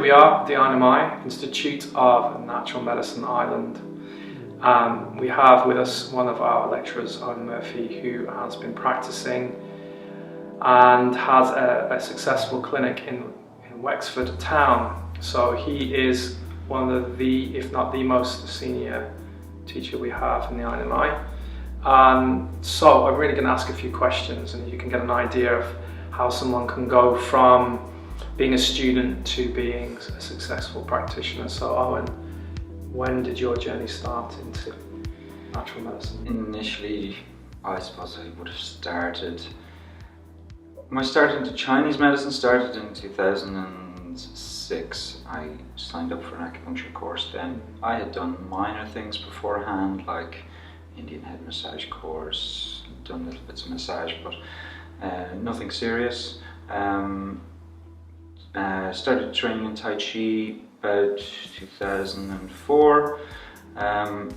we are the INMI, Institute of Natural Medicine Ireland. We have with us one of our lecturers, Eoin Murphy, who has been practicing and has a successful clinic in Wexford town. So he is one of the, if not the most senior teacher we have in the INMI. So I'm really going to ask a few questions, and you can get an idea of how someone can go from being a student to being a successful practitioner. So Eoin, when did your journey start into natural medicine? Initially, I suppose I would have started, my start into Chinese medicine started in 2006. I signed up for an acupuncture course then. I had done minor things beforehand, like Indian head massage course, done little bits of massage, but nothing serious. Started training in Tai Chi about 2004.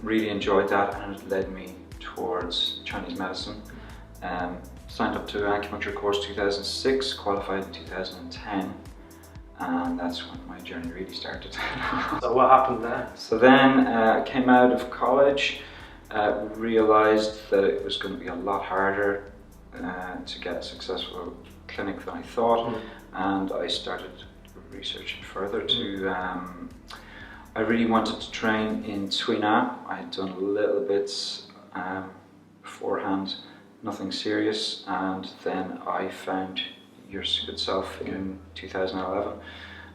Really enjoyed that, and it led me towards Chinese medicine. Signed up to an acupuncture course 2006, qualified in 2010, and that's when my journey really started. So what happened there? So then I came out of college, realised that it was going to be a lot harder to get a successful clinic than I thought, and I started researching further to I really wanted to train in TUINA. I had done little bits beforehand, nothing serious, and then I found your good self in 2011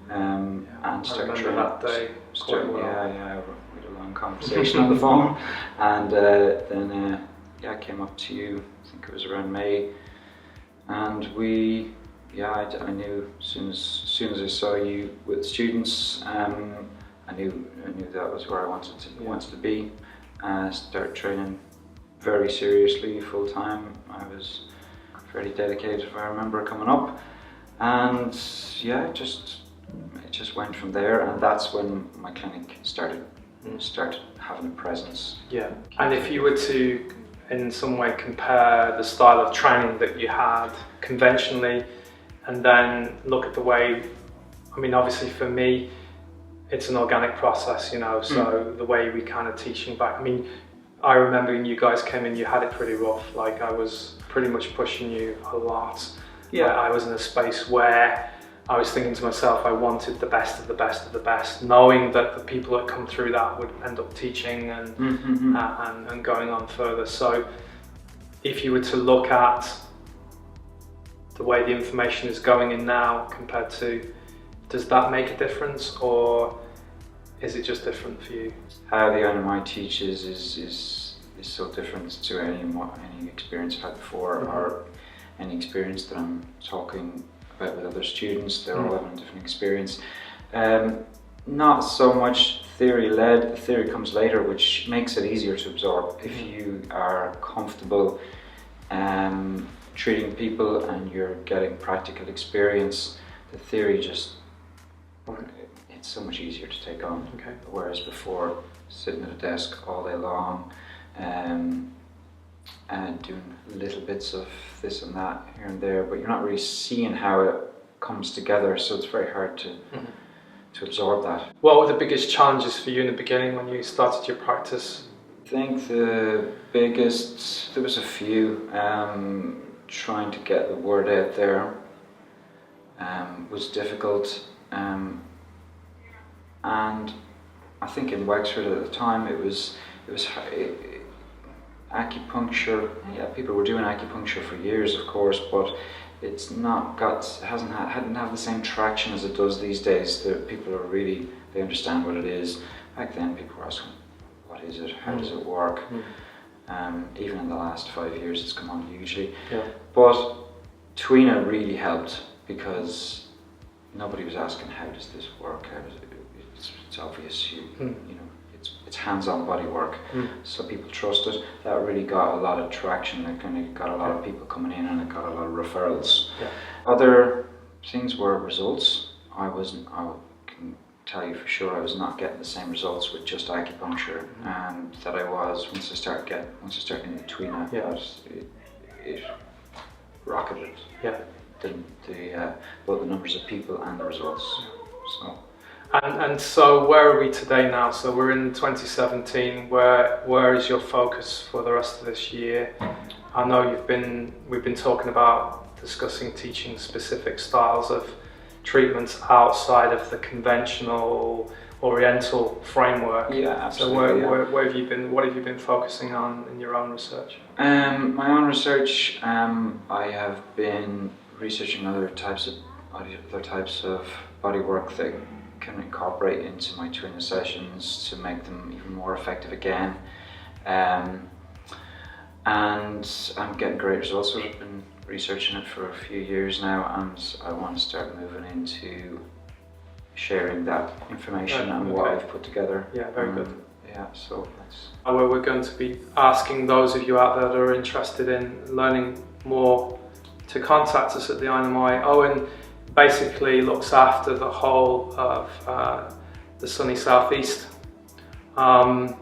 and started training. That day quite well. Yeah, we had a long conversation on the phone, and then I came up to you, I think it was around May, and I knew as soon as I saw you with students, I knew that was where I wanted to be. Started training very seriously, full time. I was fairly dedicated, if I remember, coming up, and yeah, it just went from there, and that's when my clinic started having a presence. Yeah, and if you were to in some way compare the style of training that you had conventionally, and then look at the way, I mean, obviously for me, it's an organic process, you know, so the way we kind of teaching back, I mean, I remember when you guys came in, you had it pretty rough, like I was pretty much pushing you a lot. Yeah. I was in a space where I was thinking to myself, I wanted the best of the best of the best, knowing that the people that come through that would end up teaching and going on further. So if you were to look at the way the information is going in now compared to, does that make a difference, or is it just different for you? How the INMI teaches is so different to any experience I've had before, or any experience that I'm talking about with other students. They're all having a different experience. Not so much theory led, the theory comes later, which makes it easier to absorb. If you are comfortable treating people and you're getting practical experience, the theory it's so much easier to take on. Okay. Whereas before, sitting at a desk all day long and doing little bits of this and that here and there, but you're not really seeing how it comes together, so it's very hard to absorb that. What were the biggest challenges for you in the beginning when you started your practice? I think the biggest, there was a few, trying to get the word out there was difficult, and I think in Wexford at the time it was acupuncture. Yeah, people were doing acupuncture for years, of course, but it's not hadn't have the same traction as it does these days. People are really, they understand what it is. Back then, people were asking, "What is it? How does it work?" Even in the last 5 years, it's come on hugely. Yeah. But TUINA really helped, because nobody was asking, "How does this work? How does it?" It's obvious. You know, it's hands-on body work, so people trust it. That really got a lot of traction. It kind of got a lot of people coming in, and it got a lot of referrals. Yeah. Other things were results. I can tell you for sure, I was not getting the same results with just acupuncture that I was once I started getting into TUINA. Yeah. It rocketed. Yeah. Both the numbers of people and the results. So And so where are we today now? So we're in 2017. Where is your focus for the rest of this year? I know we've been talking about discussing teaching specific styles of treatments outside of the conventional Oriental framework. Yeah, absolutely. So where have you been? What have you been focusing on in your own research? My own research, I have been researching other types of body work that can incorporate into my TUINA sessions to make them even more effective again. And I'm getting great results. I've been researching it for a few years now, and I want to start moving into sharing that information and what I've put together. Yeah, very good. Yeah, so that's... We're going to be asking those of you out there that are interested in learning more to contact us at the INMI. Eoin basically looks after the whole of the sunny southeast, and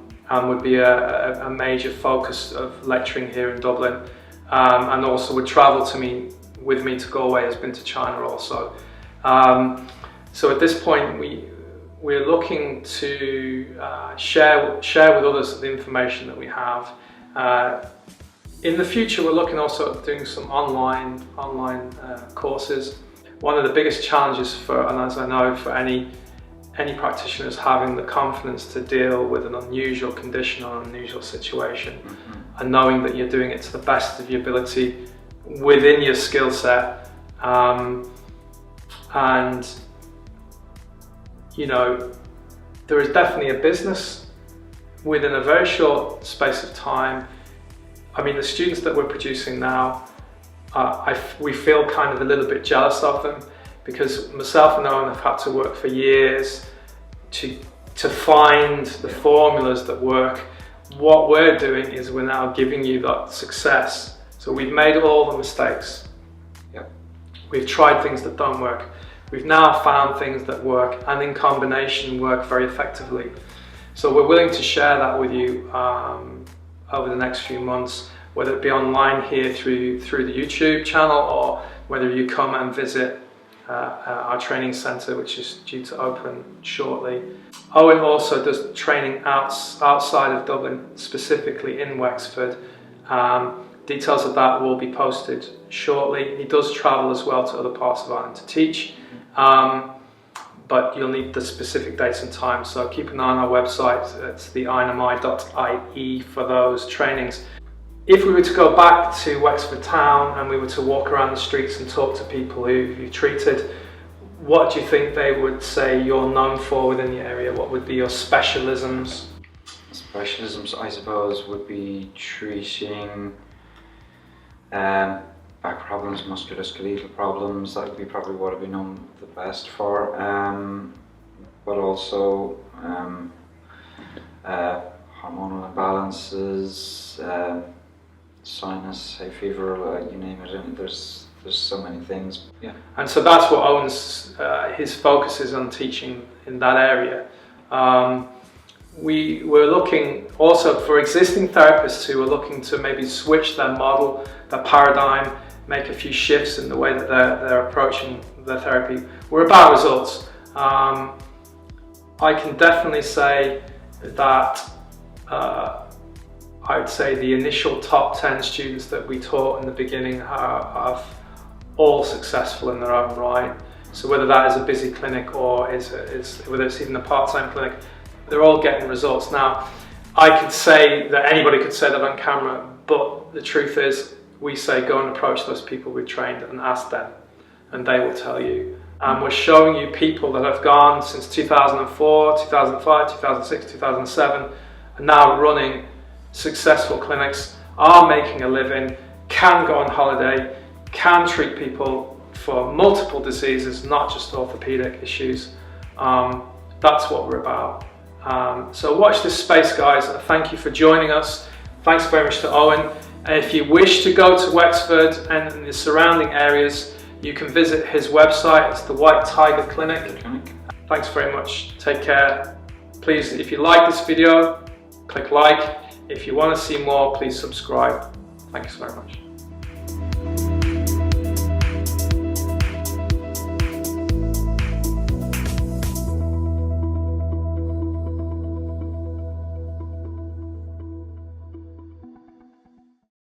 would be a major focus of lecturing here in Dublin, and also would travel with me to Galway, has been to China also. So at this point we're looking to share with others the information that we have. In the future, we're looking also at doing some online courses. One of the biggest challenges and as I know, for any practitioner is having the confidence to deal with an unusual condition or an unusual situation, and knowing that you're doing it to the best of your ability within your skill set. And you know, there is definitely a business within a very short space of time. I mean, the students that we're producing now, we feel kind of a little bit jealous of them, because myself and Eoin have had to work for years to find the formulas that work. What we're doing is we're now giving you that success. So we've made all the mistakes. Yep. We've tried things that don't work. We've now found things that work, and in combination work very effectively. So we're willing to share that with you over the next few months, whether it be online here through the YouTube channel, or whether you come and visit our training centre, which is due to open shortly. Eoin also does training outside of Dublin, specifically in Wexford. Details of that will be posted shortly. He does travel as well to other parts of Ireland to teach, but you'll need the specific dates and times, so keep an eye on our website. It's the inmi.ie for those trainings. If we were to go back to Wexford town and we were to walk around the streets and talk to people who you've treated, what do you think they would say you're known for within the area? What would be your specialisms? Specialisms, I suppose, would be treating back problems, musculoskeletal problems. That would be probably what I'd be known the best for. But also hormonal imbalances, sinus, hay fever, you name it. And there's so many things. Yeah. And so that's what Eoin's his focus is on, teaching in that area. We're looking also for existing therapists who are looking to maybe switch their model, their paradigm, make a few shifts in the way that they're approaching their therapy. We're about results. I can definitely say that I would say the initial top 10 students that we taught in the beginning are all successful in their own right. So whether that is a busy clinic or whether it's even a part-time clinic, they're all getting results. Now, I could say that anybody could say that on camera, but the truth is, we say go and approach those people we trained and ask them, and they will tell you. We're showing you people that have gone since 2004, 2005, 2006, 2007, and now running successful clinics, are making a living, can go on holiday, can treat people for multiple diseases, not just orthopedic issues. That's what we're about. So watch this space, guys. Thank you for joining us. Thanks very much to Eoin. If you wish to go to Wexford and the surrounding areas, you can visit his website. It's the White Tiger Clinic. Thanks very much. Take care. Please, if you like this video, click like. If you want to see more, please subscribe. Thanks very much.